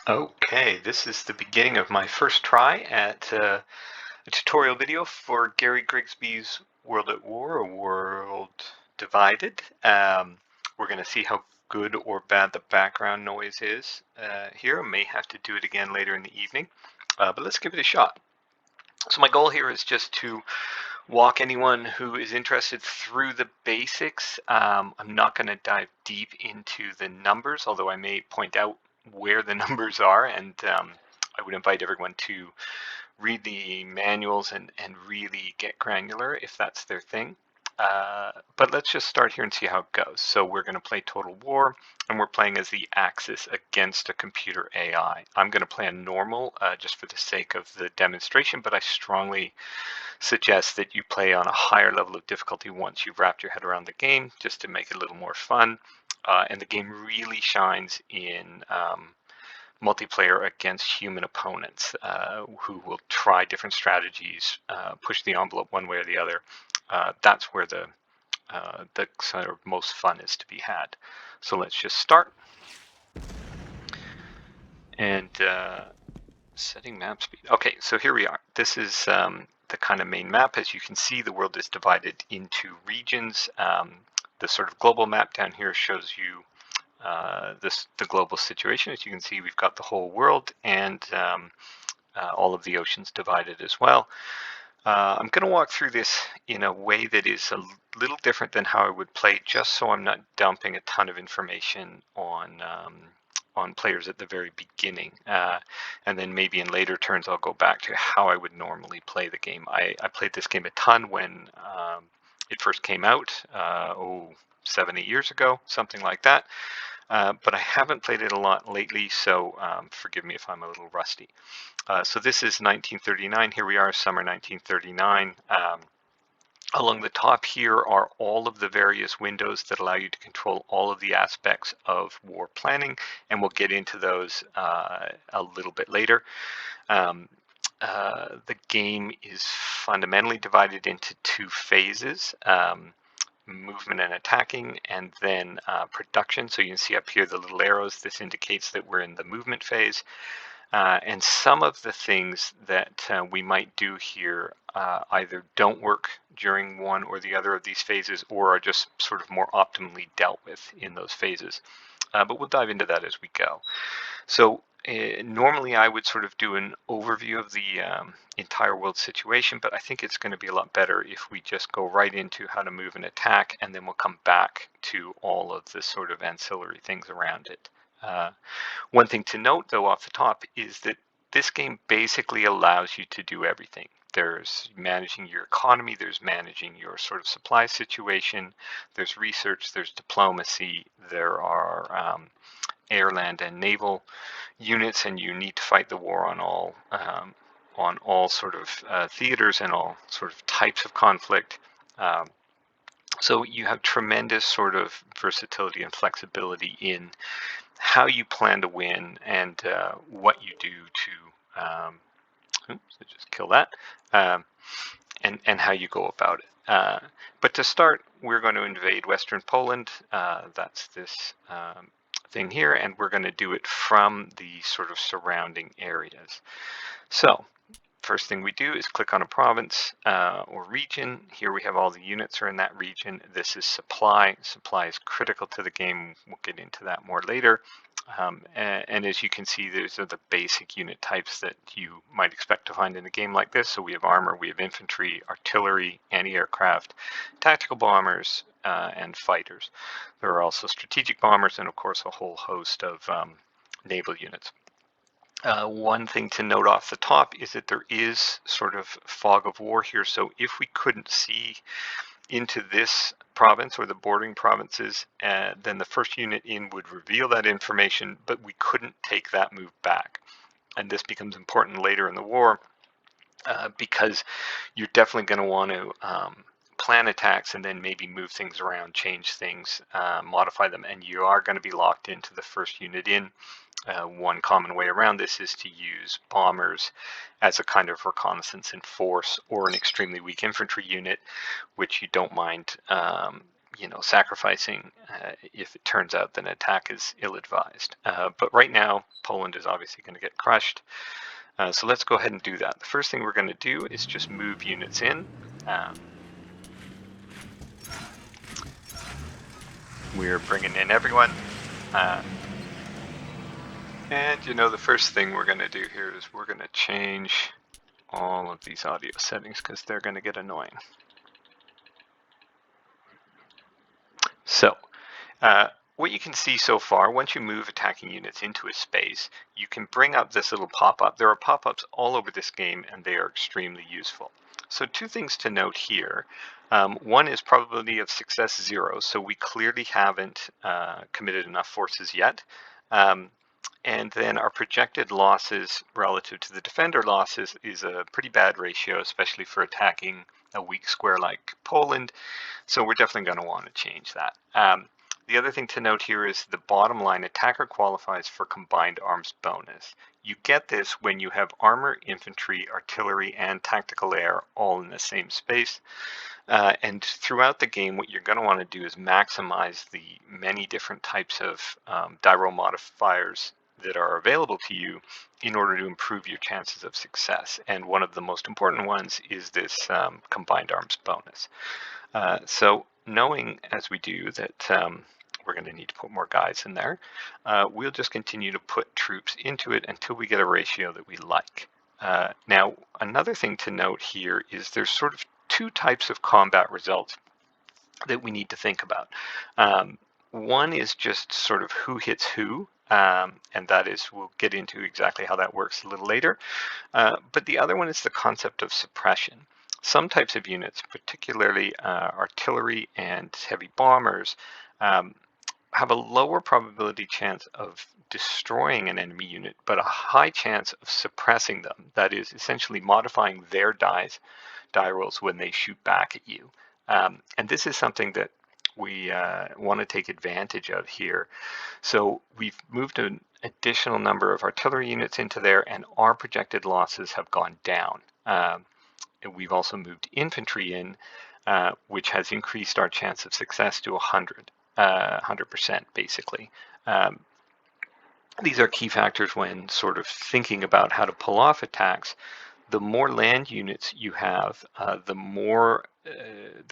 Okay, this is the beginning of my first try at a tutorial video for Gary Grigsby's World at War, or World Divided. We're going to see how good or bad the background noise is here. I may have to do it again later in the evening, but let's give it a shot. So my goal here is just to walk anyone who is interested through the basics. I'm not going to dive deep into the numbers, although I may point out where the numbers are, and I would invite everyone to read the manuals and really get granular if that's their thing. But let's just start here and see how it goes. So we're going to play Total War, and we're playing as the Axis against a computer AI. I'm going to play on normal just for the sake of the demonstration, but I strongly suggest that you play on a higher level of difficulty once you've wrapped your head around the game, just to make it a little more fun. And the game really shines in multiplayer against human opponents who will try different strategies, push the envelope one way or the other. That's where the sort of most fun is to be had. So let's just start. And setting map speed. Okay, so here we are. This is the kind of main map. As you can see, the world is divided into regions. The sort of global map down here shows you the global situation. As you can see, we've got the whole world and all of the oceans divided as well. I'm going to walk through this in a way that is a little different than how I would play, just so I'm not dumping a ton of information on players at the very beginning. And then maybe in later turns, I'll go back to how I would normally play the game. I played this game a ton when it first came out, 7, 8 years ago, something like that. But I haven't played it a lot lately, so forgive me if I'm a little rusty. So this is 1939. Here we are, summer 1939. Along the top here are all of the various windows that allow you to control all of the aspects of war planning, and we'll get into those a little bit later. The game is fundamentally divided into two phases. Movement and attacking, and then production. So you can see up here the little arrows. This indicates that we're in the movement phase. And some of the things that we might do here either don't work during one or the other of these phases, or are just sort of more optimally dealt with in those phases. But we'll dive into that as we go. So normally I would sort of do an overview of the entire world situation, but I think it's going to be a lot better if we just go right into how to move and attack, and then we'll come back to all of the sort of ancillary things around it. One thing to note, though, off the top is that this game basically allows you to do everything. There's managing your economy, there's managing your sort of supply situation, there's research, there's diplomacy, there are air, land, and naval units, and you need to fight the war on all sort of theaters and all sort of types of conflict. So you have tremendous sort of versatility and flexibility in how you plan to win and what you do to, oops, I just kill that, and how you go about it. But to start, we're going to invade Western Poland. That's this thing here, and we're going to do it from the sort of surrounding areas. So first thing we do is click on a province or region. Here we have all the units are in that region. This is supply. Supply is critical to the game. We'll get into that more later. And as you can see, these are the basic unit types that you might expect to find in a game like this. So we have armor, we have infantry, artillery, anti-aircraft, tactical bombers, and fighters. There are also strategic bombers and, of course, a whole host of naval units. One thing to note off the top is that there is sort of fog of war here. So if we couldn't see into this province or the bordering provinces, then the first unit in would reveal that information, but we couldn't take that move back. And this becomes important later in the war because you're definitely going to want to plan attacks and then maybe move things around, change things, modify them, and you are going to be locked into the first unit in. One common way around this is to use bombers as a kind of reconnaissance in force, or an extremely weak infantry unit, which you don't mind sacrificing if it turns out that an attack is ill-advised. But right now, Poland is obviously going to get crushed. So let's go ahead and do that. The first thing we're going to do is just move units in. We're bringing in everyone. And the first thing we're going to do here is we're going to change all of these audio settings because they're going to get annoying. So what you can see so far, once you move attacking units into a space, you can bring up this little pop-up. There are pop-ups all over this game, and they are extremely useful. So two things to note here. One is probability of success 0, so we clearly haven't committed enough forces yet. And then our projected losses relative to the defender losses is a pretty bad ratio, especially for attacking a weak square like Poland. So we're definitely going to want to change that. The other thing to note here is the bottom line attacker qualifies for combined arms bonus. You get this when you have armor, infantry, artillery, and tactical air all in the same space. And throughout the game, what you're going to want to do is maximize the many different types of die roll modifiers that are available to you in order to improve your chances of success. And one of the most important ones is this combined arms bonus. So knowing as we do that we're going to need to put more guys in there, we'll just continue to put troops into it until we get a ratio that we like. Now, another thing to note here is there's sort of two types of combat results that we need to think about. One is just sort of who hits who, and that is, we'll get into exactly how that works a little later. But the other one is the concept of suppression. Some types of units, particularly artillery and heavy bombers, have a lower probability chance of destroying an enemy unit, but a high chance of suppressing them. That is essentially modifying their die rolls when they shoot back at you. And this is something that we want to take advantage of here. So we've moved an additional number of artillery units into there, and our projected losses have gone down. And we've also moved infantry in, which has increased our chance of success to 100% basically. These are key factors when sort of thinking about how to pull off attacks. The more land units you have, the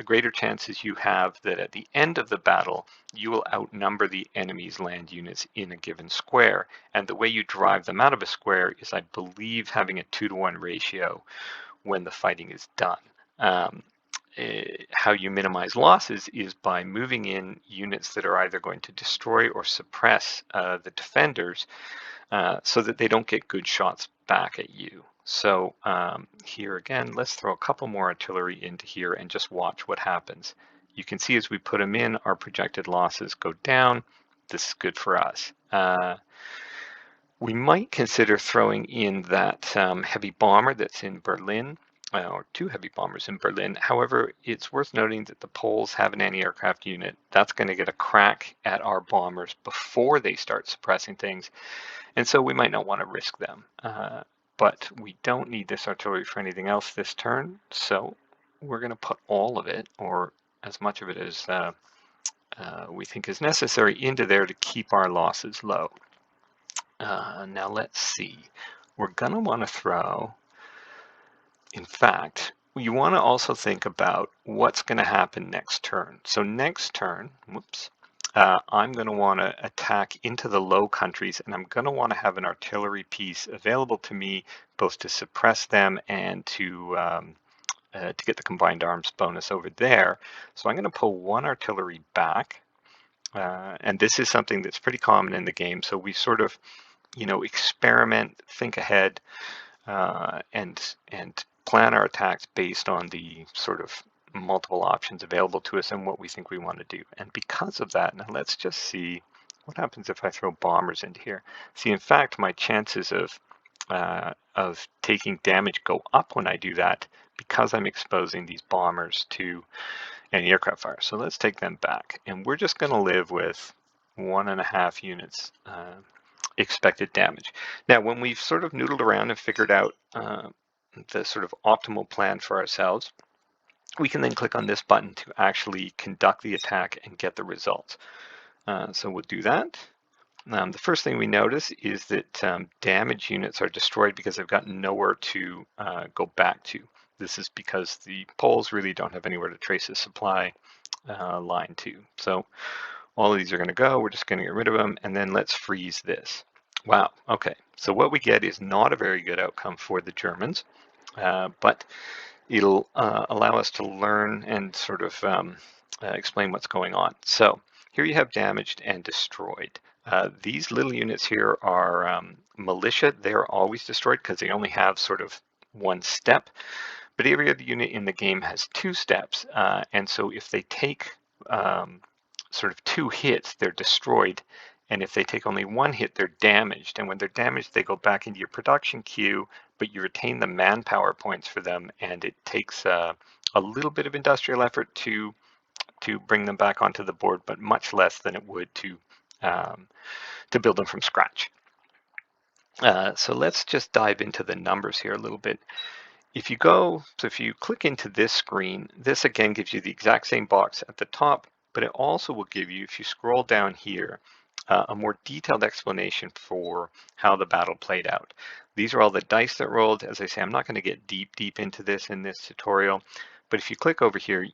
greater chances you have that at the end of the battle, you will outnumber the enemy's land units in a given square. And the way you drive them out of a square is, I believe, having a 2-to-1 ratio when the fighting is done. How you minimize losses is by moving in units that are either going to destroy or suppress the defenders so that they don't get good shots back at you. So here again, let's throw a couple more artillery into here and just watch what happens. You can see as we put them in, our projected losses go down. This is good for us. We might consider throwing in that heavy bomber that's in Berlin, or 2 heavy bombers in Berlin. However, it's worth noting that the Poles have an anti-aircraft unit. That's going to get a crack at our bombers before they start suppressing things. And so we might not want to risk them. But we don't need this artillery for anything else this turn. So we're going to put all of it, or as much of it as we think is necessary, into there to keep our losses low. Now let's see. We're going to want to throw, in fact, you want to also think about what's going to happen next turn. So next turn, I'm going to want to attack into the Low Countries, and I'm going to want to have an artillery piece available to me both to suppress them and to get the combined arms bonus over there. So I'm going to pull 1 artillery back, and this is something that's pretty common in the game. So we sort of, experiment, think ahead, and plan our attacks based on the sort of multiple options available to us and what we think we want to do. And because of that, now let's just see what happens if I throw bombers into here. See, in fact, my chances of taking damage go up when I do that because I'm exposing these bombers to anti-aircraft fire. So let's take them back, and we're just going to live with 1.5 units expected damage. Now, when we've sort of noodled around and figured out the sort of optimal plan for ourselves, we can then click on this button to actually conduct the attack and get the results. So we'll do that. The first thing we notice is that damage units are destroyed because they've got nowhere to go back to. This is because the poles really don't have anywhere to trace a supply line to. So all of these are going to go. We're just going to get rid of them, and then let's freeze this. Wow, okay. So what we get is not a very good outcome for the Germans, but it'll allow us to learn and sort of explain what's going on. So here you have damaged and destroyed. These little units here are militia. They're always destroyed because they only have sort of one step, but every other unit in the game has two steps. And so if they take sort of two hits, they're destroyed. And if they take only one hit, they're damaged. And when they're damaged, they go back into your production queue, but you retain the manpower points for them. And it takes a little bit of industrial effort to bring them back onto the board, but much less than it would to build them from scratch. So let's just dive into the numbers here a little bit. If you click into this screen, this again gives you the exact same box at the top, but it also will give you, if you scroll down here, a more detailed explanation for how the battle played out. These are all the dice that rolled. As I say, I'm not going to get deep into this in this tutorial, but if you click over here,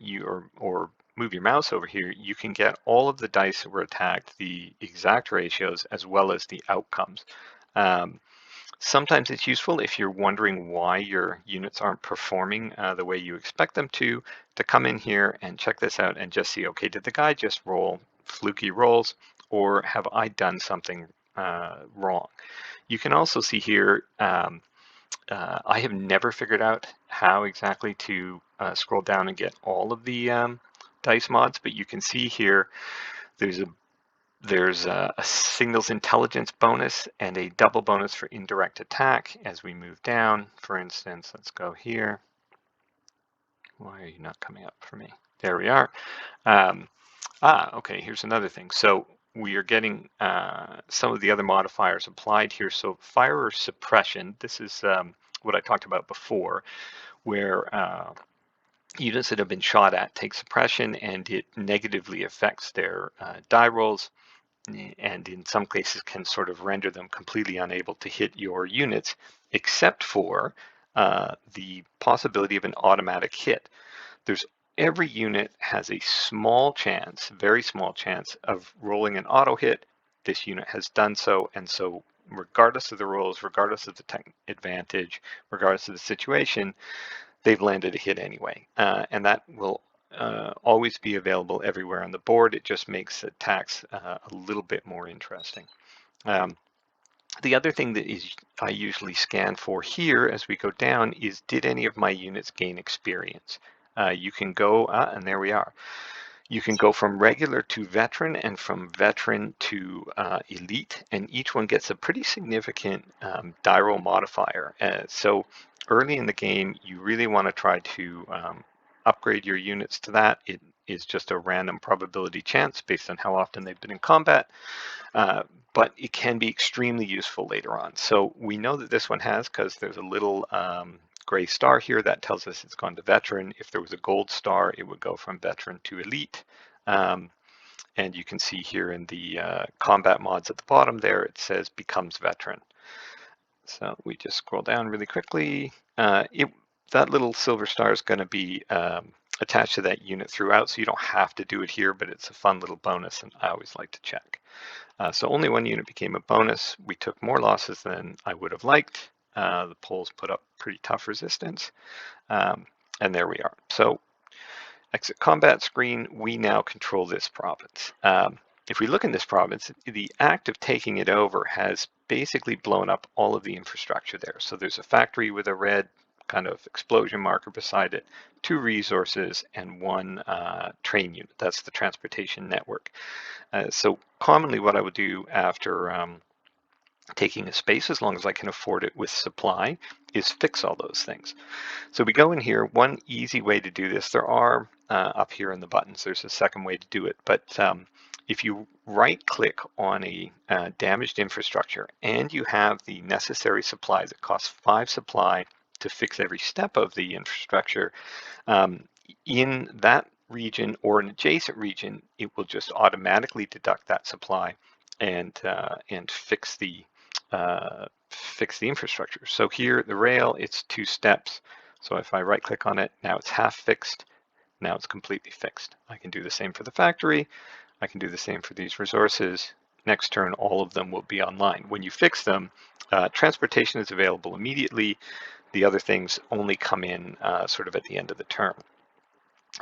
or move your mouse over here, you can get all of the dice that were attacked, the exact ratios, as well as the outcomes. Sometimes it's useful if you're wondering why your units aren't performing the way you expect them to come in here and check this out and just see, okay, did the guy just roll fluky rolls, or have I done something wrong? You can also see here, I have never figured out how exactly to scroll down and get all of the dice mods, but you can see here there's a signals intelligence bonus and a double bonus for indirect attack as we move down. For instance, let's go here. Why are you not coming up for me? There we are. Okay, here's another thing. So we are getting some of the other modifiers applied here. So fire suppression, this is what I talked about before, where units that have been shot at take suppression and it negatively affects their die rolls, and in some cases can sort of render them completely unable to hit your units, except for the possibility of an automatic hit. Every unit has a small chance, very small chance, of rolling an auto hit. This unit has done so, and so regardless of the rolls, regardless of the tech advantage, regardless of the situation, they've landed a hit anyway. And that will always be available everywhere on the board. It just makes attacks a little bit more interesting. The other thing that I usually scan for here as we go down is, did any of my units gain experience? You can go, and there we are. You can go from regular to veteran and from veteran to elite, and each one gets a pretty significant die roll modifier. So early in the game, you really want to try to upgrade your units to that. It is just a random probability chance based on how often they've been in combat, but it can be extremely useful later on. So we know that this one has, because there's a little gray star here that tells us it's gone to veteran. If there was a gold star, it would go from veteran to elite. And you can see here in the combat mods at the bottom there, it says becomes veteran. So we just scroll down really quickly. That little silver star is going to be attached to that unit throughout, so you don't have to do it here, but it's a fun little bonus, and I always like to check. So only one unit became a bonus. We took more losses than I would have liked. The Poles put up pretty tough resistance, and there we are. So exit combat screen, we now control this province. If we look in this province, the act of taking it over has basically blown up all of the infrastructure there. So there's a factory with a red kind of explosion marker beside it, 2 resources, and 1 train unit. That's the transportation network. So commonly what I would do after taking a space, as long as I can afford it with supply, is fix all those things. So we go in here. One easy way to do this, there are up here in the buttons, there's a second way to do it, but if you right click on a damaged infrastructure and you have the necessary supplies, it costs 5 supply to fix every step of the infrastructure, in that region or an adjacent region, it will just automatically deduct that supply and fix the infrastructure. So here, the rail, it's 2 steps. So if I right click on it, now it's half fixed. Now it's completely fixed. I can do the same for the factory. I can do the same for these resources. Next turn, all of them will be online. When you fix them, transportation is available immediately. The other things only come in sort of at the end of the term.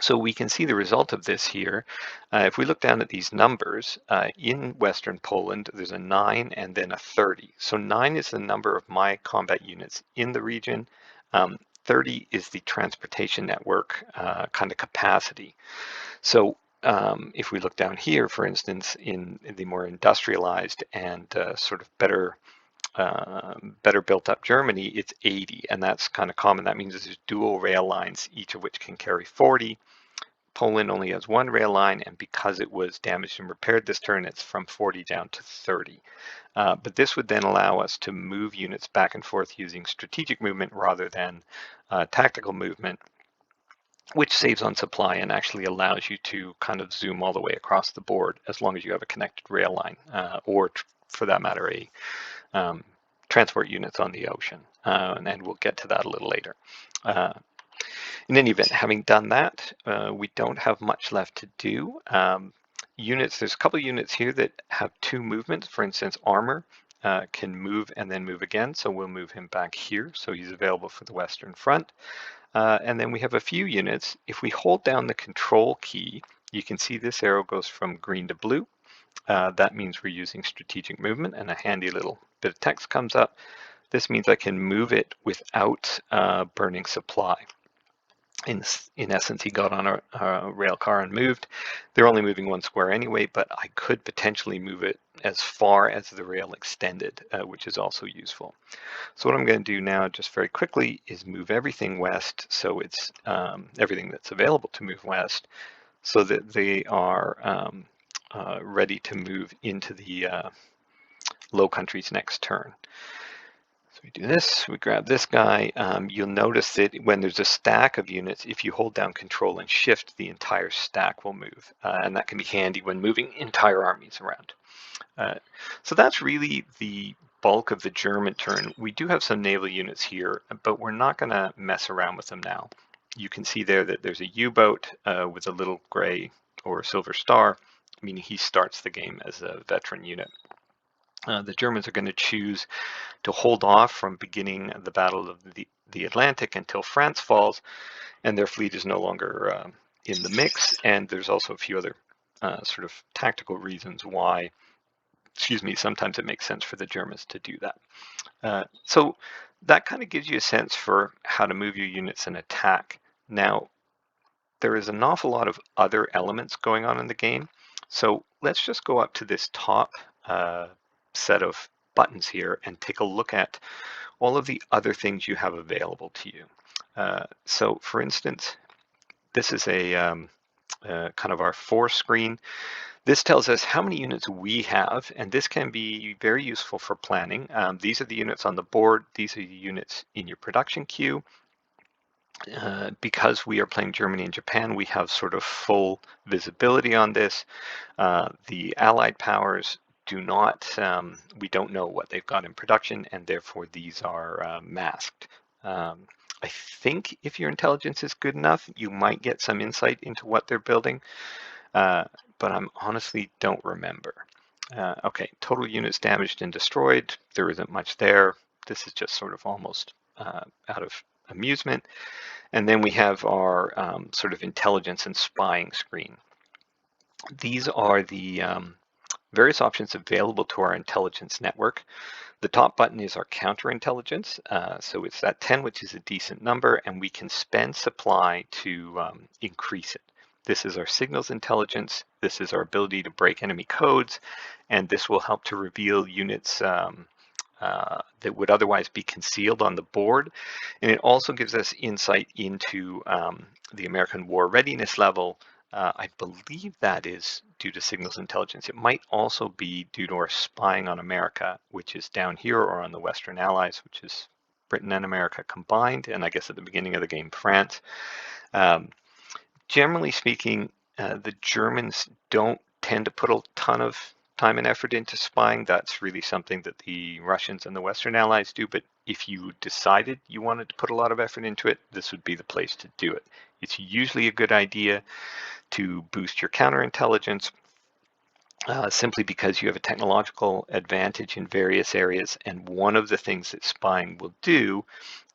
So we can see the result of this here. If we look down at these numbers, in Western Poland, there's a 9 and then a 30. So 9 is the number of my combat units in the region. 30 is the transportation network kind of capacity. So if we look down here, for instance, in the more industrialized and sort of better built up Germany, it's 80, and that's kind of common. That means there's dual rail lines, each of which can carry 40. Poland only has 1 rail line, and because it was damaged and repaired this turn, it's from 40 down to 30. But this would then allow us to move units back and forth using strategic movement rather than tactical movement, which saves on supply and actually allows you to kind of zoom all the way across the board as long as you have a connected rail line, or for that matter, transport units on the ocean. And we'll get to that a little later. In any event, having done that, we don't have much left to do. Units, there's a couple of units here that have 2 movements. For instance, armor can move and then move again, so we'll move him back here, so he's available for the Western Front. And then we have a few units. If we hold down the control key, you can see this arrow goes from green to blue. That means we're using strategic movement, and a handy little bit of text comes up. This means I can move it without burning supply. In essence, he got on a rail car and moved. They're only moving 1 square anyway, but I could potentially move it as far as the rail extended, which is also useful. So what I'm going to do now, just very quickly, is move everything west, so it's everything that's available to move west, so that they are ready to move into the Low Countries next turn. So we do this, we grab this guy. You'll notice that when there's a stack of units, if you hold down Control and Shift, the entire stack will move. And that can be handy when moving entire armies around. So that's really the bulk of the German turn. We do have some naval units here, but we're not going to mess around with them now. You can see there that there's a U-boat with a little gray or silver star, meaning he starts the game as a veteran unit. The Germans are going to choose to hold off from beginning the Battle of the Atlantic until France falls, and their fleet is no longer in the mix. And there's also a few other sort of tactical reasons why, sometimes it makes sense for the Germans to do that. So that kind of gives you a sense for how to move your units and attack. Now, there is an awful lot of other elements going on in the game. So let's just go up to this top set of buttons here and take a look at all of the other things you have available to you. So for instance, this is a kind of our force screen. This tells us how many units we have, and this can be very useful for planning. These are the units on the board. These are the units in your production queue. Because we are playing Germany and Japan, we have sort of full visibility on this. The Allied powers do not, we don't know what they've got in production, and therefore these are masked. I think if your intelligence is good enough, you might get some insight into what they're building, but I honestly don't remember. Okay, total units damaged and destroyed. There isn't much there. This is just sort of almost out of amusement. And then we have our sort of intelligence and spying screen. These are the various options available to our intelligence network. The top button is our counterintelligence. So it's that 10, which is a decent number, and we can spend supply to increase it. This is our signals intelligence. This is our ability to break enemy codes, and this will help to reveal units that would otherwise be concealed on the board. And it also gives us insight into the American war readiness level. I believe that is due to signals intelligence. It might also be due to our spying on America, which is down here, or on the Western Allies, which is Britain and America combined, and I guess at the beginning of the game, France. Generally speaking, the Germans don't tend to put a ton of time and effort into spying. That's really something that the Russians and the Western Allies do. But if you decided you wanted to put a lot of effort into it, this would be the place to do it. It's usually a good idea to boost your counterintelligence, simply because you have a technological advantage in various areas. And one of the things that spying will do,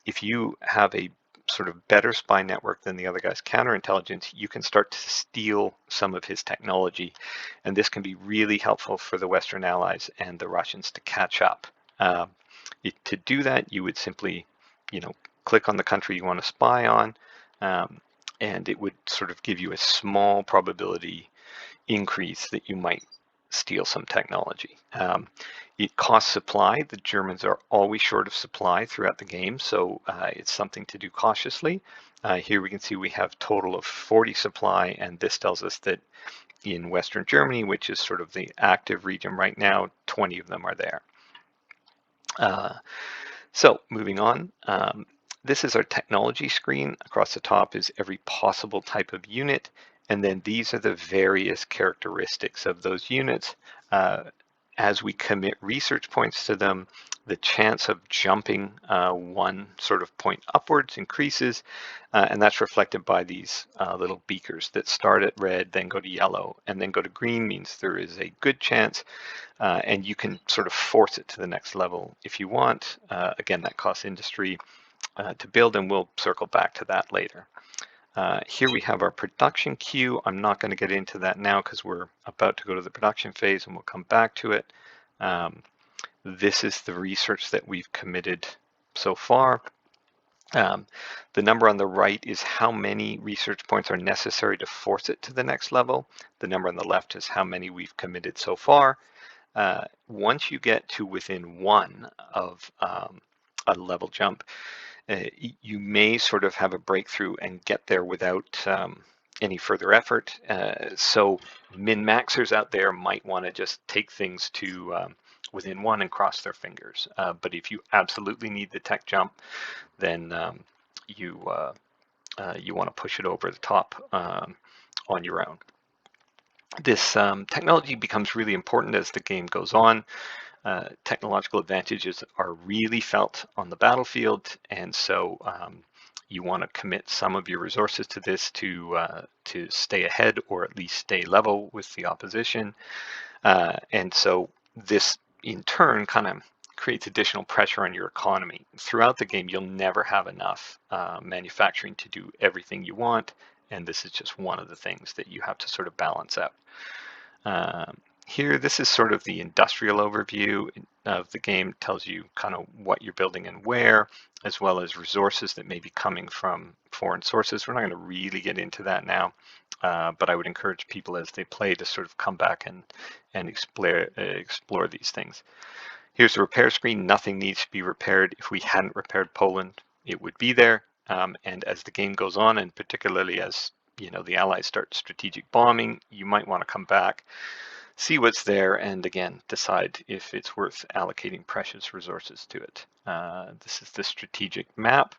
if you have a sort of better spy network than the other guy's counterintelligence, you can start to steal some of his technology. And this can be really helpful for the Western Allies and the Russians to catch up. To do that, you would simply, click on the country you want to spy on, and it would sort of give you a small probability increase that you might steal some technology. It costs supply. The Germans are always short of supply throughout the game, so it's something to do cautiously. Here we can see we have total of 40 supply, and this tells us that in Western Germany, which is sort of the active region right now, 20 of them are there. So moving on, this is our technology screen. Across the top is every possible type of unit. And then these are the various characteristics of those units. As we commit research points to them, the chance of jumping one sort of point upwards increases, and that's reflected by these little beakers that start at red, then go to yellow, and then go to green. Means there is a good chance, and you can sort of force it to the next level if you want. Again, that costs industry to build, and we'll circle back to that later. Here we have our production queue. I'm not going to get into that now because we're about to go to the production phase and we'll come back to it. This is the research that we've committed so far. The number on the right is how many research points are necessary to force it to the next level. The number on the left is how many we've committed so far. Once you get to within one of a level jump, you may sort of have a breakthrough and get there without any further effort. So min-maxers out there might want to just take things to within one and cross their fingers. But if you absolutely need the tech jump, then you want to push it over the top on your own. This technology becomes really important as the game goes on. Technological advantages are really felt on the battlefield, and so you want to commit some of your resources to this to stay ahead or at least stay level with the opposition. And so this in turn kind of creates additional pressure on your economy. Throughout the game, you'll never have enough manufacturing to do everything you want, and this is just one of the things that you have to sort of balance out. Here, this is sort of the industrial overview of the game. It tells you kind of what you're building and where, as well as resources that may be coming from foreign sources. We're not going to really get into that now, but I would encourage people as they play to sort of come back and explore these things. Here's the repair screen. Nothing needs to be repaired. If we hadn't repaired Poland, it would be there. And as the game goes on, and particularly as the Allies start strategic bombing, you might want to come back, see what's there, and again, decide if it's worth allocating precious resources to it. This is the strategic map.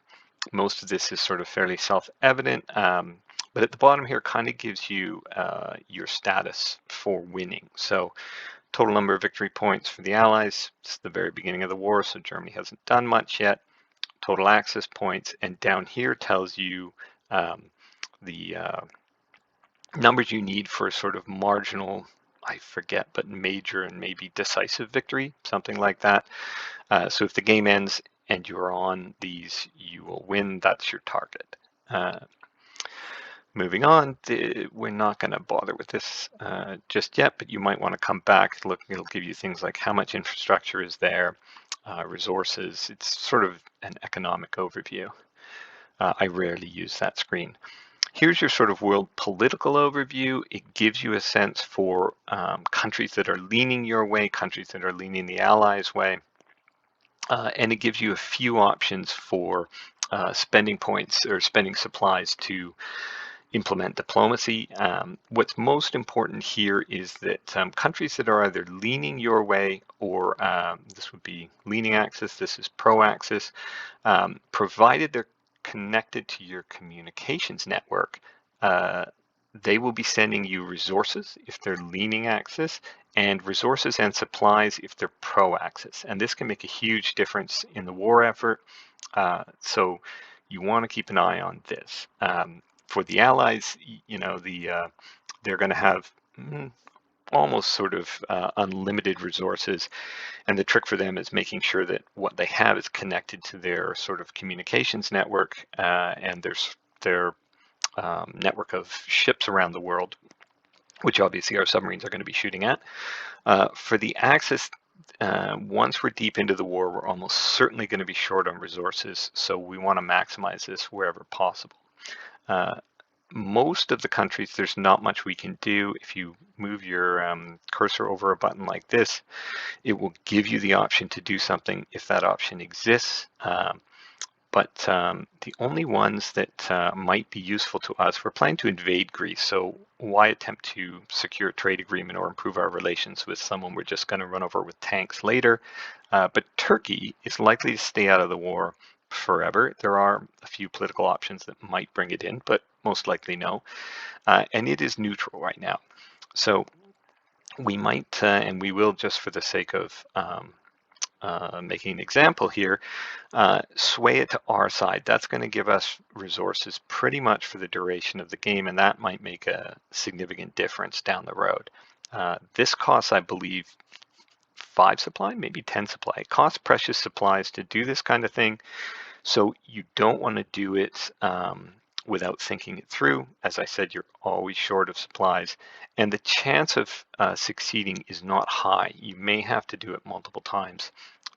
Most of this is sort of fairly self-evident, but at the bottom here kind of gives you your status for winning. So total number of victory points for the Allies. It's the very beginning of the war, so Germany hasn't done much yet. Total access points, and down here tells you the numbers you need for sort of marginal, I forget, but major and maybe decisive victory, something like that. So if the game ends and you're on these, you will win. That's your target. Moving on, we're not going to bother with this just yet, but you might want to come back. Look, it'll give you things like how much infrastructure is there, resources. It's sort of an economic overview. I rarely use that screen. Here's your sort of world political overview. It gives you a sense for countries that are leaning your way, countries that are leaning the Allies' way, and it gives you a few options for spending points or spending supplies to implement diplomacy. What's most important here is that countries that are either leaning your way or this would be leaning axis, this is pro-axis, provided they're connected to your communications network, they will be sending you resources if they're leaning axis, and resources and supplies if they're pro-axis. And this can make a huge difference in the war effort. So you want to keep an eye on this. For the Allies, they're going to have almost sort of unlimited resources. And the trick for them is making sure that what they have is connected to their sort of communications network and their network of ships around the world, which obviously our submarines are going to be shooting at. For the Axis, once we're deep into the war, we're almost certainly going to be short on resources, so we want to maximize this wherever possible. Most of the countries, there's not much we can do. If you move your cursor over a button like this, it will give you the option to do something if that option exists. But the only ones that might be useful to us, we're planning to invade Greece, so why attempt to secure a trade agreement or improve our relations with someone we're just going to run over with tanks later? But Turkey is likely to stay out of the war forever. There are a few political options that might bring it in, but most likely no. And it is neutral right now. So we might, and we will, just for the sake of making an example here, sway it to our side. That's going to give us resources pretty much for the duration of the game, and that might make a significant difference down the road. This costs, I believe, 5 supply, maybe 10 supply. It costs precious supplies to do this kind of thing, so you don't want to do it without thinking it through. As I said, you're always short of supplies, and the chance of succeeding is not high. You may have to do it multiple times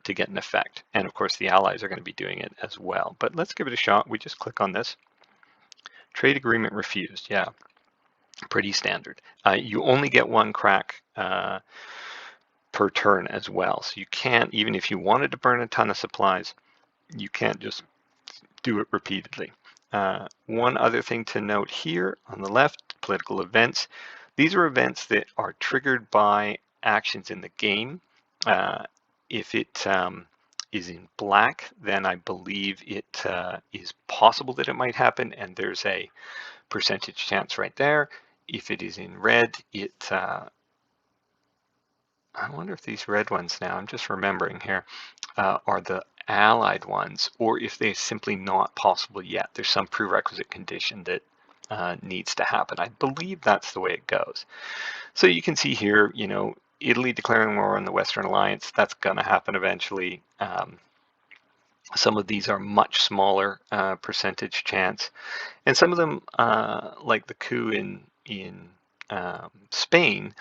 to get an effect. And of course, the Allies are going to be doing it as well. But let's give it a shot. We just click on this. Trade agreement refused. Yeah, pretty standard. You only get 1 crack per turn as well. So you can't, even if you wanted to burn a ton of supplies, you can't just do it repeatedly. One other thing to note here on the left, political events. These are events that are triggered by actions in the game. If it is in black, then I believe it is possible that it might happen, and there's a percentage chance right there. If it is in red, I wonder if these red ones now, I'm just remembering here, are the Allied ones, or if they're simply not possible yet. There's some prerequisite condition that needs to happen. I believe that's the way it goes. So you can see here, Italy declaring war on the Western Alliance, that's going to happen eventually. Some of these are much smaller percentage chance, and some of them, like the coup in Spain,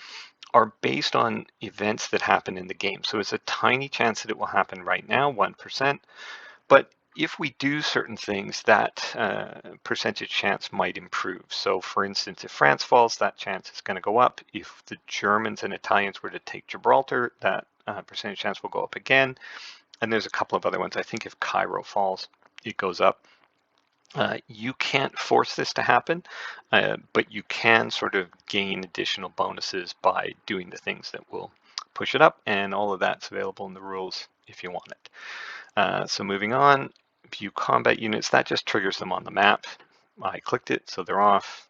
are based on events that happen in the game. So it's a tiny chance that it will happen right now, 1%. But if we do certain things, that percentage chance might improve. So for instance, if France falls, that chance is going to go up. If the Germans and Italians were to take Gibraltar, that percentage chance will go up again. And there's a couple of other ones. I think if Cairo falls, it goes up. You can't force this to happen, but you can sort of gain additional bonuses by doing the things that will push it up, and all of that's available in the rules if you want it. So moving on, view combat units, that just triggers them on the map. I clicked it, so they're off.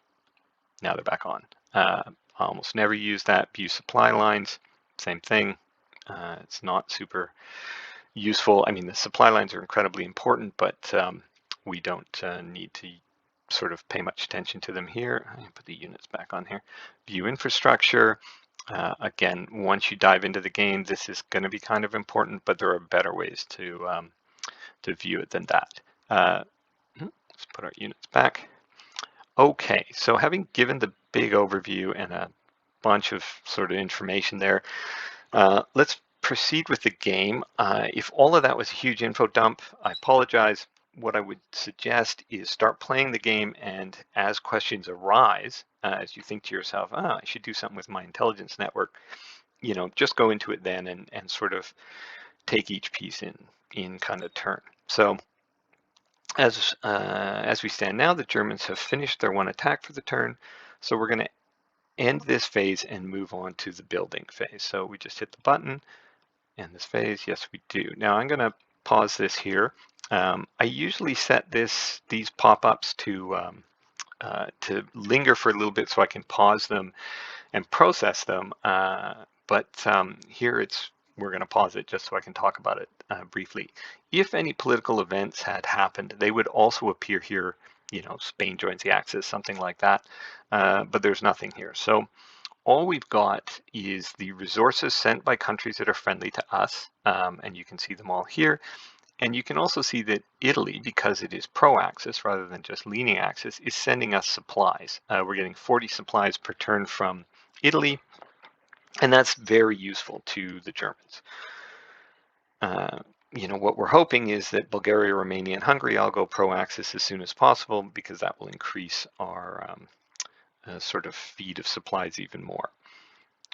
Now they're back on. I almost never use that. View supply lines, same thing. It's not super useful. I mean, the supply lines are incredibly important, but we don't need to sort of pay much attention to them here. I put the units back on here. View infrastructure. Again, once you dive into the game, this is going to be kind of important, but there are better ways to view it than that. Let's put our units back. Okay, so having given the big overview and a bunch of sort of information there, let's proceed with the game. If all of that was a huge info dump, I apologize. What I would suggest is start playing the game, and as questions arise, as you think to yourself, I should do something with my intelligence network, just go into it then and sort of take each piece in kind of turn. So as we stand now, the Germans have finished their 1 attack for the turn, so we're going to end this phase and move on to the building phase. So we just hit the button, and this phase, yes we do. Now I'm going to pause this here. I usually set these pop-ups to linger for a little bit so I can pause them and process them. But here we're going to pause it just so I can talk about it briefly. If any political events had happened, they would also appear here. You know, Spain joins the Axis, something like that. But there's nothing here. So all we've got is the resources sent by countries that are friendly to us, and you can see them all here. And you can also see that Italy, because it is pro-Axis rather than just leaning Axis, is sending us supplies. We're getting 40 supplies per turn from Italy, and that's very useful to the Germans. You know, what we're hoping is that Bulgaria, Romania, and Hungary all go pro-Axis as soon as possible, because that will increase our sort of feed of supplies even more.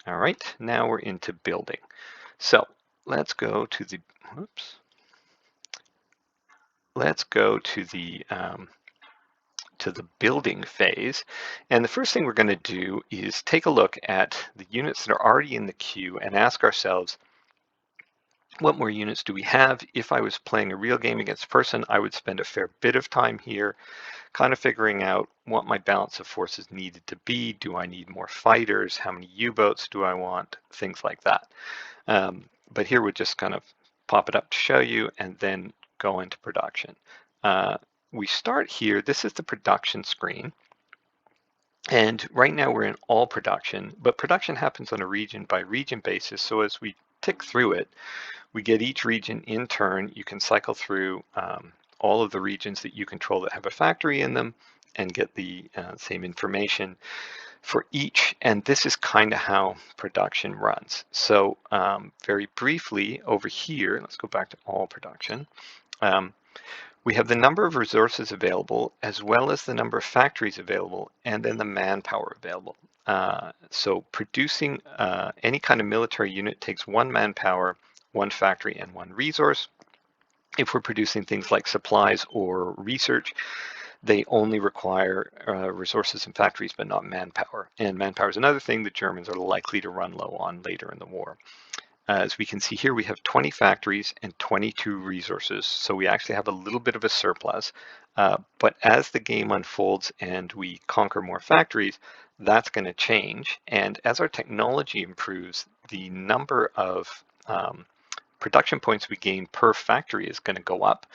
All right, now we're into building. So let's go to the, whoops. Let's go to the building phase. And the first thing we're going to do is take a look at the units that are already in the queue and ask ourselves, what more units do we have? If I was playing a real game against a person, I would spend a fair bit of time here kind of figuring out what my balance of forces needed to be. Do I need more fighters? How many U-boats do I want? Things like that. But here we'll just kind of pop it up to show you and then go into production. We start here. This is the production screen. And right now we're in all production, but production happens on a region by region basis. So as we tick through it, we get each region in turn. You can cycle through all of the regions that you control that have a factory in them and get the same information for each. And this is kind of how production runs. So very briefly over here, let's go back to all production. We have the number of resources available, as well as the number of factories available, and then the manpower available. So producing any kind of military unit takes 1 manpower, 1 factory, and 1 resource. If we're producing things like supplies or research, they only require resources and factories, but not manpower. And manpower is another thing the Germans are likely to run low on later in the war. As we can see here, we have 20 factories and 22 resources, so we actually have a little bit of a surplus. But as the game unfolds and we conquer more factories, that's going to change. And as our technology improves, the number of production points we gain per factory is going to go up.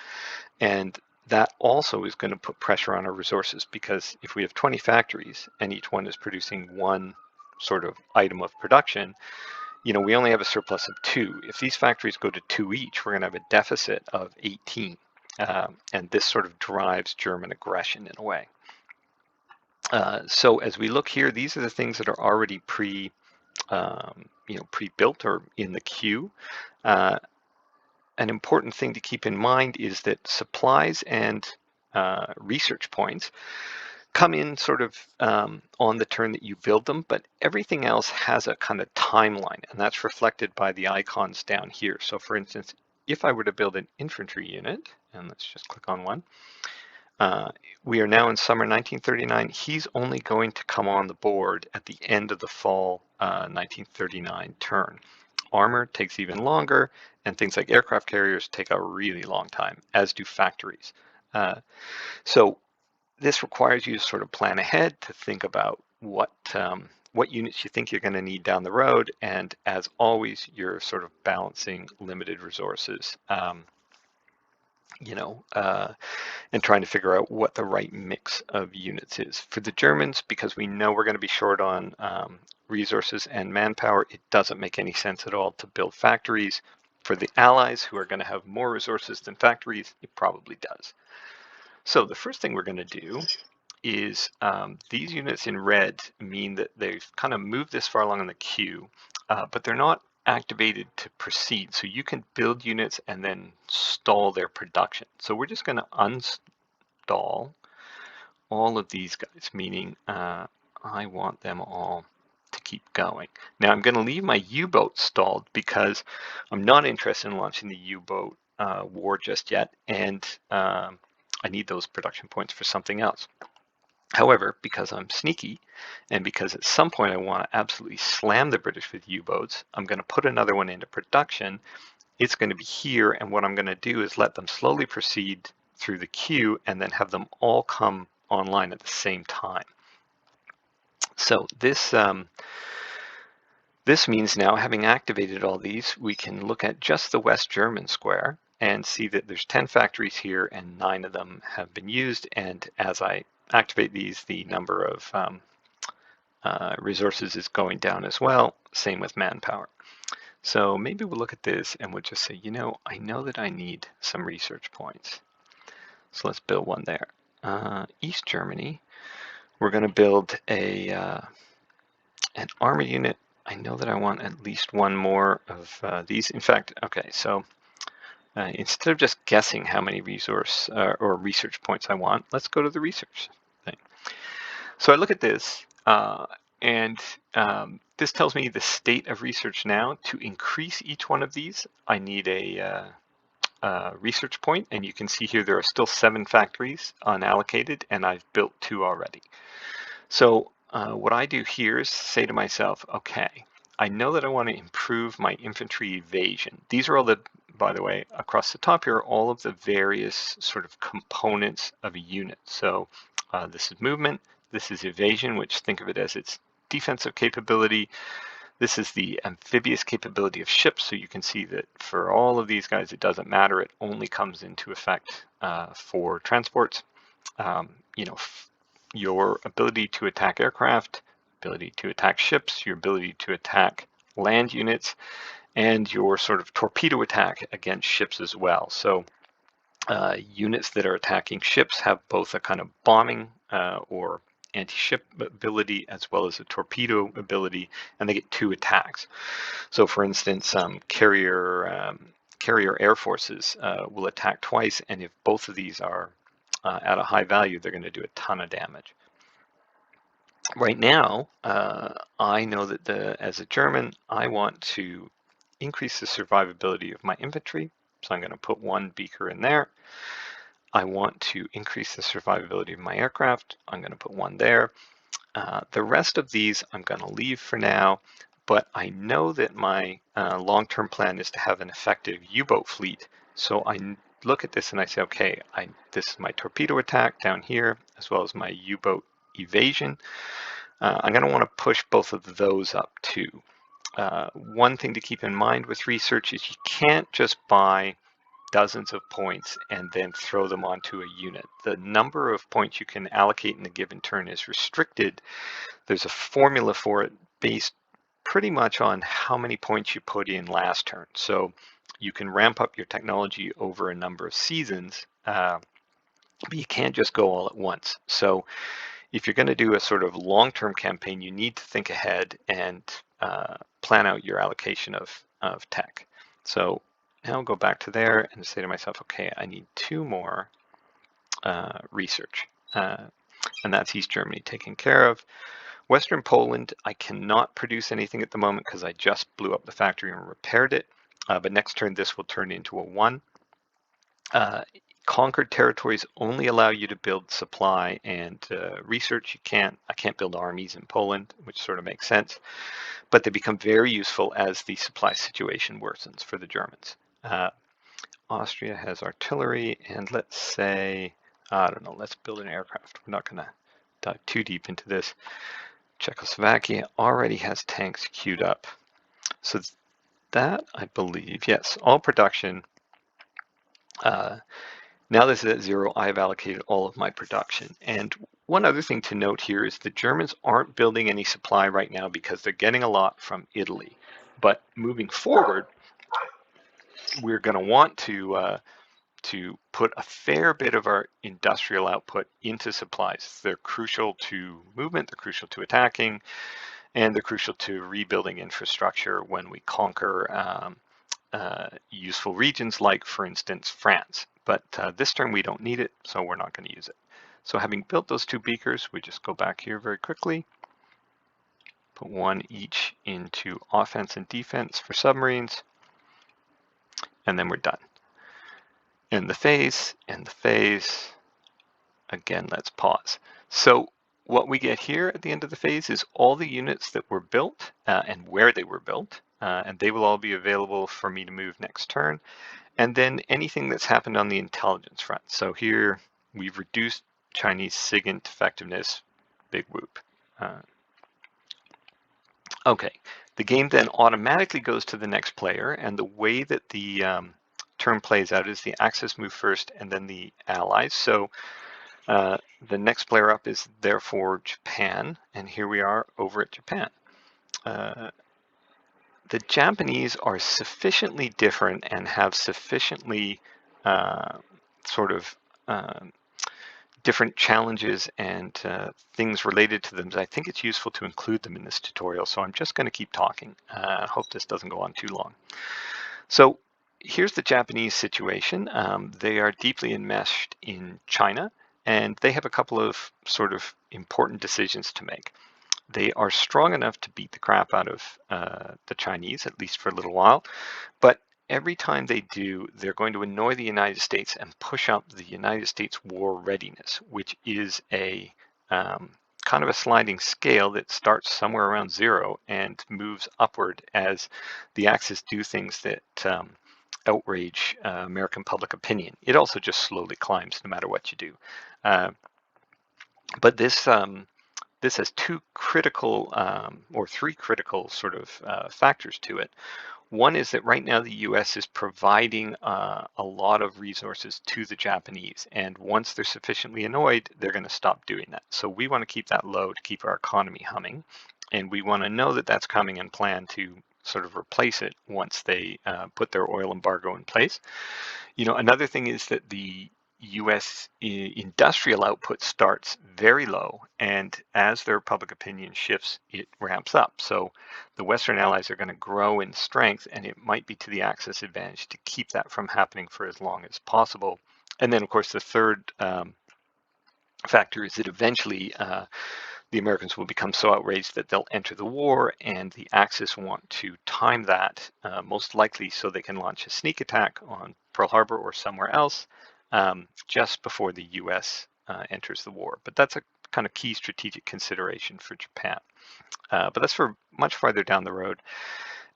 And that also is going to put pressure on our resources, because if we have 20 factories and each one is producing 1 sort of item of production, you know, we only have a surplus of 2. If these factories go to 2 each, we're going to have a deficit of 18. And this sort of drives German aggression in a way. So as we look here, these are the things that are already pre-built or in the queue. An important thing to keep in mind is that supplies and research points come in sort of on the turn that you build them, but everything else has a kind of timeline, and that's reflected by the icons down here. So for instance, if I were to build an infantry unit, and let's just click on one, we are now in summer 1939. He's only going to come on the board at the end of the fall 1939 turn. Armor takes even longer, and things like aircraft carriers take a really long time, as do factories. So this requires you to sort of plan ahead, to think about what units you think you're going to need down the road, and as always, you're sort of balancing limited resources, and trying to figure out what the right mix of units is. For the Germans, because we know we're going to be short on resources and manpower, it doesn't make any sense at all to build factories. For the Allies, who are going to have more resources than factories, it probably does. So the first thing we're going to do is these units in red mean that they've kind of moved this far along in the queue, but they're not activated to proceed. So you can build units and then stall their production. So we're just going to uninstall all of these guys, meaning I want them all to keep going. Now I'm going to leave my U-boat stalled because I'm not interested in launching the U-boat war just yet, and I need those production points for something else. However, because I'm sneaky, and because at some point I want to absolutely slam the British with U-boats, I'm going to put another one into production. It's going to be here, and what I'm going to do is let them slowly proceed through the queue and then have them all come online at the same time. So this means now, having activated all these, we can look at just the West German square and see that there's 10 factories here and 9 of them have been used. And as I activate these, the number of resources is going down as well. Same with manpower. So maybe we'll look at this and we'll just say, I know that I need some research points. So let's build one there. East Germany, we're going to build an armor unit. I know that I want at least one more of these. In fact, okay, so instead of just guessing how many resource or research points I want, let's go to the research thing. So I look at this, and this tells me the state of research now. To increase each one of these, I need a research point, and you can see here there are still 7 factories unallocated, and I've built 2 already. So what I do here is say to myself, okay, I know that I want to improve my infantry evasion. These are all the, by the way, across the top here are all of the various sort of components of a unit. So this is movement, this is evasion, which think of it as its defensive capability. This is the amphibious capability of ships. So you can see that for all of these guys, it doesn't matter. It only comes into effect for transports. Your ability to attack aircraft, ability to attack ships, your ability to attack land units, and your sort of torpedo attack against ships as well. So units that are attacking ships have both a kind of bombing or anti-ship ability as well as a torpedo ability, and they get 2 attacks. So for instance, carrier air forces will attack twice, and if both of these are at a high value, they're going to do a ton of damage. Right now, I know that as a German, I want to increase the survivability of my infantry. So I'm going to put 1 beaker in there. I want to increase the survivability of my aircraft. I'm going to put 1 there. The rest of these I'm going to leave for now, but I know that my long-term plan is to have an effective U-boat fleet. So I look at this and I say, okay, this is my torpedo attack down here, as well as my U-boat evasion. I'm going to want to push both of those up too. One thing to keep in mind with research is you can't just buy dozens of points and then throw them onto a unit. The number of points you can allocate in a given turn is restricted. There's a formula for it based pretty much on how many points you put in last turn. So you can ramp up your technology over a number of seasons, but you can't just go all at once. So if you're going to do a sort of long-term campaign, you need to think ahead and plan out your allocation of tech. So now I'll go back to there and say to myself, okay, I need 2 more research. And that's East Germany taken care of. Western Poland, I cannot produce anything at the moment because I just blew up the factory and repaired it. But next turn, this will turn into a 1. Conquered territories only allow you to build supply and research. I can't build armies in Poland, which sort of makes sense. But they become very useful as the supply situation worsens for the Germans. Austria has artillery, and let's say, I don't know, let's build an aircraft. We're not going to dive too deep into this. Czechoslovakia already has tanks queued up. So that, I believe, yes, all production. Now this is at 0, I've allocated all of my production. And one other thing to note here is the Germans aren't building any supply right now because they're getting a lot from Italy. But moving forward, we're going to want to put a fair bit of our industrial output into supplies. They're crucial to movement, they're crucial to attacking, and they're crucial to rebuilding infrastructure when we conquer useful regions like, for instance, France. But this turn we don't need it, so we're not going to use it. So having built those 2 beakers, we just go back here very quickly, put 1 each into offense and defense for submarines, and then we're done. End the phase, again, let's pause. So what we get here at the end of the phase is all the units that were built and where they were built, and they will all be available for me to move next turn. And then anything that's happened on the intelligence front. So here we've reduced Chinese SIGINT effectiveness, big whoop. Okay, the game then automatically goes to the next player, and the way that the turn plays out is the Axis move first and then the allies. So the next player up is therefore Japan, and here we are over at Japan. The Japanese are sufficiently different and have sufficiently sort of different challenges and things related to them. I think it's useful to include them in this tutorial, so I'm just going to keep talking. I hope this doesn't go on too long. So here's the Japanese situation. They are deeply enmeshed in China, and they have a couple of sort of important decisions to make. They are strong enough to beat the crap out of the Chinese, at least for a little while, but every time they do, they're going to annoy the United States and push up the United States war readiness, which is a kind of a sliding scale that starts somewhere around 0 and moves upward as the Axis do things that outrage American public opinion. It also just slowly climbs no matter what you do. But this has two critical or three critical sort of factors to it. One is that right now the US is providing a lot of resources to the Japanese, and once they're sufficiently annoyed, they're going to stop doing that. So we want to keep that low to keep our economy humming, and we want to know that that's coming and plan to sort of replace it once they put their oil embargo in place. You know, another thing is that the US industrial output starts very low, and as their public opinion shifts, it ramps up. So the Western allies are going to grow in strength, and it might be to the Axis advantage to keep that from happening for as long as possible. And then, of course, the third factor is that eventually the Americans will become so outraged that they'll enter the war, and the Axis want to time that most likely so they can launch a sneak attack on Pearl Harbor or somewhere else just before the US enters the war. But that's a kind of key strategic consideration for Japan. But that's for much farther down the road.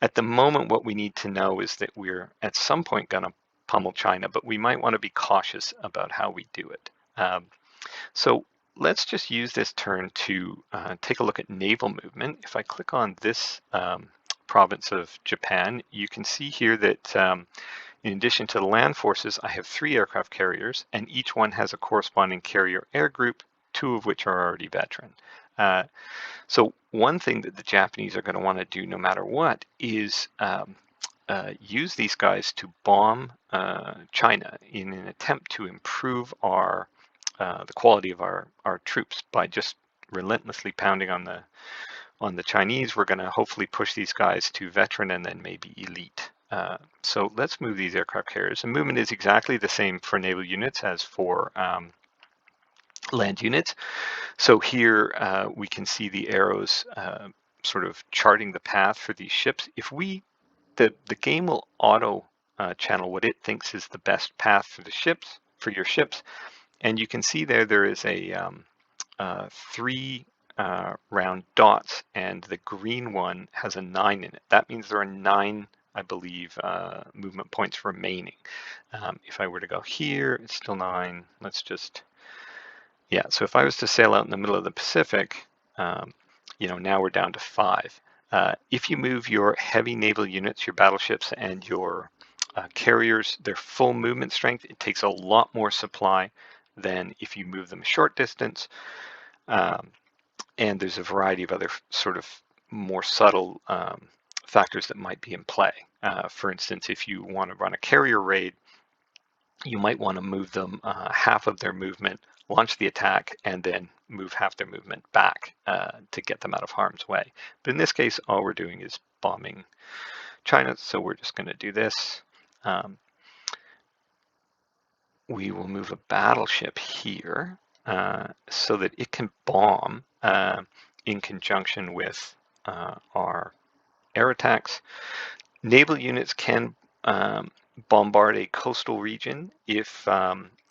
At the moment, what we need to know is that we're at some point going to pummel China, but we might want to be cautious about how we do it. So let's just use this turn to take a look at naval movement. If I click on this province of Japan, you can see here that in addition to the land forces, I have 3 aircraft carriers, and each one has a corresponding carrier air group, 2 of which are already veteran. So one thing that the Japanese are going to want to do no matter what is use these guys to bomb China in an attempt to improve our the quality of our troops by just relentlessly pounding on the Chinese. We're going to hopefully push these guys to veteran and then maybe elite. So let's move these aircraft carriers. And movement is exactly the same for naval units as for land units. So here we can see the arrows sort of charting the path for these ships. If the game will auto channel what it thinks is the best path for the ships, for your ships, and you can see there is a 3 round dots, and the green one has a 9 in it. That means there are 9, I believe, movement points remaining. If I were to go here, it's still 9. Let's just, yeah, so if I was to sail out in the middle of the Pacific, you know, now we're down to 5. If you move your heavy naval units, your battleships, and your carriers, their full movement strength, it takes a lot more supply than if you move them a short distance. And there's a variety of other sort of more subtle factors that might be in play. For instance, if you want to run a carrier raid, you might want to move them half of their movement, launch the attack, and then move half their movement back to get them out of harm's way. But in this case, all we're doing is bombing China, so we're just going to do this. We will move a battleship here so that it can bomb in conjunction with our air attacks. Naval units can bombard a coastal region if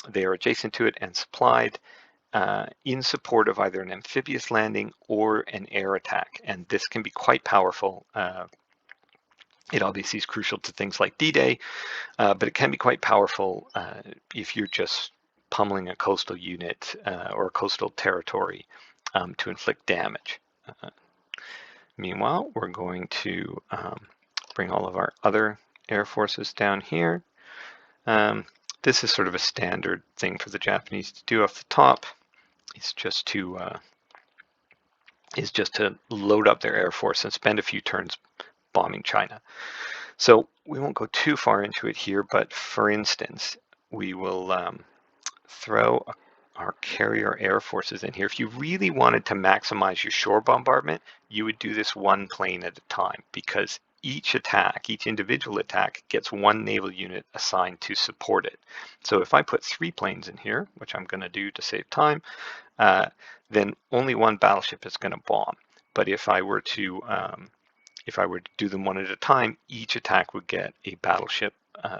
they are adjacent to it and supplied in support of either an amphibious landing or an air attack. And this can be quite powerful. It obviously is crucial to things like D-Day, but it can be quite powerful if you're just pummeling a coastal unit or a coastal territory to inflict damage. Meanwhile, we're going to bring all of our other air forces down here. This is sort of a standard thing for the Japanese to do off the top. It's just to load up their air force and spend a few turns bombing China. So we won't go too far into it here, but for instance, we will throw our carrier air forces in here. If you really wanted to maximize your shore bombardment, you would do this one plane at a time, because each individual attack gets one naval unit assigned to support it. So if I put 3 planes in here, which I'm going to do to save time, then only one battleship is going to bomb. But if I were to do them one at a time, each attack would get a battleship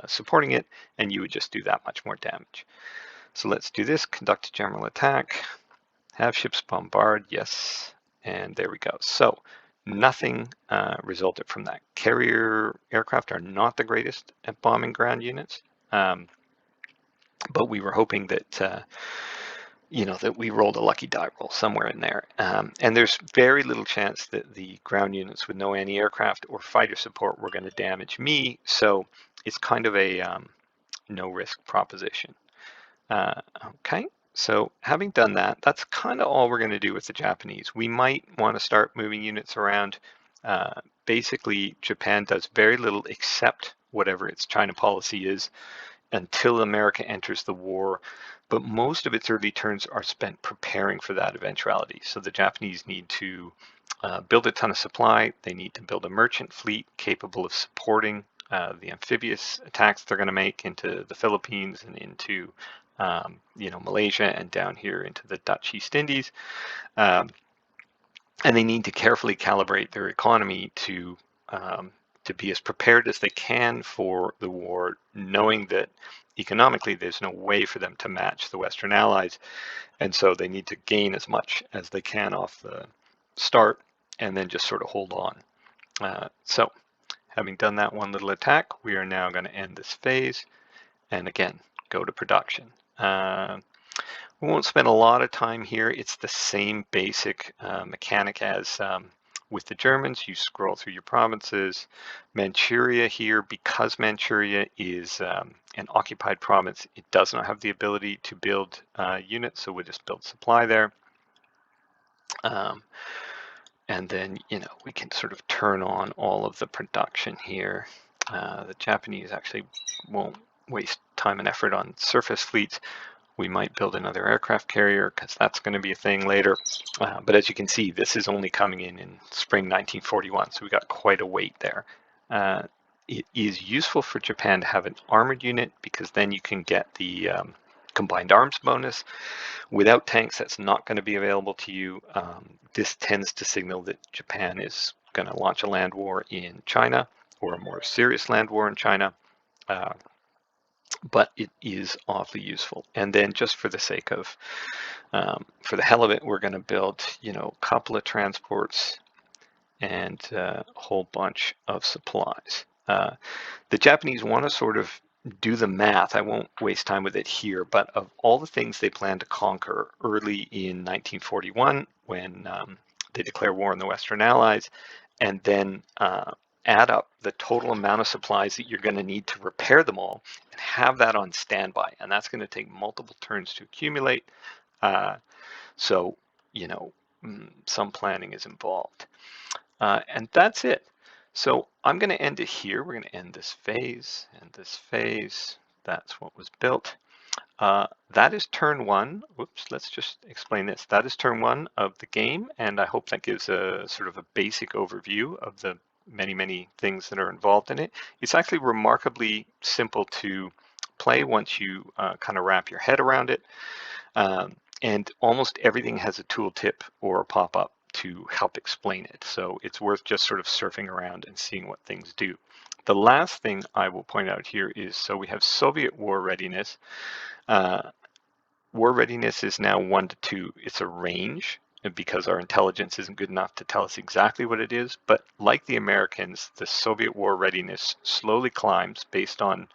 supporting it, and you would just do that much more damage. So let's do this. Conduct a general attack. Have ships bombard. Yes. And there we go. So nothing resulted from that. Carrier aircraft are not the greatest at bombing ground units, but we were hoping that that we rolled a lucky die roll somewhere in there. And there's very little chance that the ground units with no anti-aircraft or fighter support were going to damage me. So it's kind of a no risk proposition. Okay, so having done that, that's kind of all we're going to do with the Japanese. We might want to start moving units around. Basically, Japan does very little except whatever its China policy is until America enters the war, but most of its early turns are spent preparing for that eventuality. So the Japanese need to build a ton of supply. They need to build a merchant fleet capable of supporting the amphibious attacks they're going to make into the Philippines and into Malaysia and down here into the Dutch East Indies. And they need to carefully calibrate their economy to be as prepared as they can for the war, knowing that economically there's no way for them to match the Western Allies. And so they need to gain as much as they can off the start and then just sort of hold on. So having done that one little attack, we are now going to end this phase and again go to production. We won't spend a lot of time here. It's the same basic mechanic as with the Germans. You scroll through your provinces. Manchuria here, because Manchuria is an occupied province, it does not have the ability to build units, so we'll just build supply there. And then, we can sort of turn on all of the production here. The Japanese actually won't waste time and effort on surface fleets. We might build another aircraft carrier because that's going to be a thing later. But as you can see, this is only coming in spring 1941, so we got quite a wait there. It is useful for Japan to have an armored unit because then you can get the combined arms bonus. Without tanks, that's not going to be available to you. This tends to signal that Japan is going to launch a land war in China or a more serious land war in China. But it is awfully useful. And then just for the sake of, for the hell of it, we're going to build, a couple of transports and a whole bunch of supplies. The Japanese want to sort of do the math. I won't waste time with it here, but of all the things they plan to conquer early in 1941, when they declare war on the Western Allies, and then add up the total amount of supplies that you're going to need to repair them all and have that on standby. And that's going to take multiple turns to accumulate. So, some planning is involved. And that's it. So I'm going to end it here. We're going to end this phase and this phase. That's what was built. That is turn 1. Whoops, let's just explain this. That is turn 1 of the game, and I hope that gives a sort of a basic overview of the many things that are involved in it. It's actually remarkably simple to play once you kind of wrap your head around it. And almost everything has a tooltip or a pop-up to help explain it. So it's worth just sort of surfing around and seeing what things do. The last thing I will point out here is, so we have Soviet war readiness. War readiness is now 1 to 2. It's a range because our intelligence isn't good enough to tell us exactly what it is. But like the Americans, the Soviet war readiness slowly climbs based on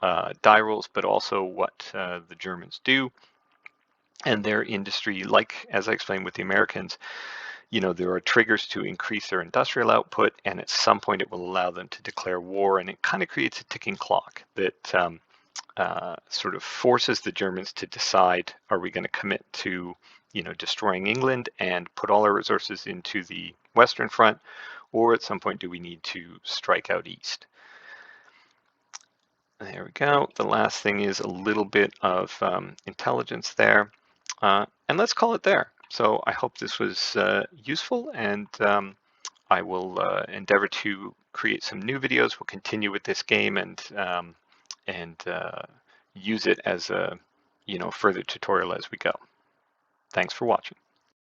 die rules, but also what the Germans do and their industry. Like, as I explained with the Americans, there are triggers to increase their industrial output, and at some point it will allow them to declare war, and it kind of creates a ticking clock that sort of forces the Germans to decide, are we going to commit to destroying England and put all our resources into the Western Front, or at some point do we need to strike out east? There we go. The last thing is a little bit of intelligence there. And let's call it there. So I hope this was useful, and I will endeavor to create some new videos. We'll continue with this game and use it as a further tutorial as we go. Thanks for watching.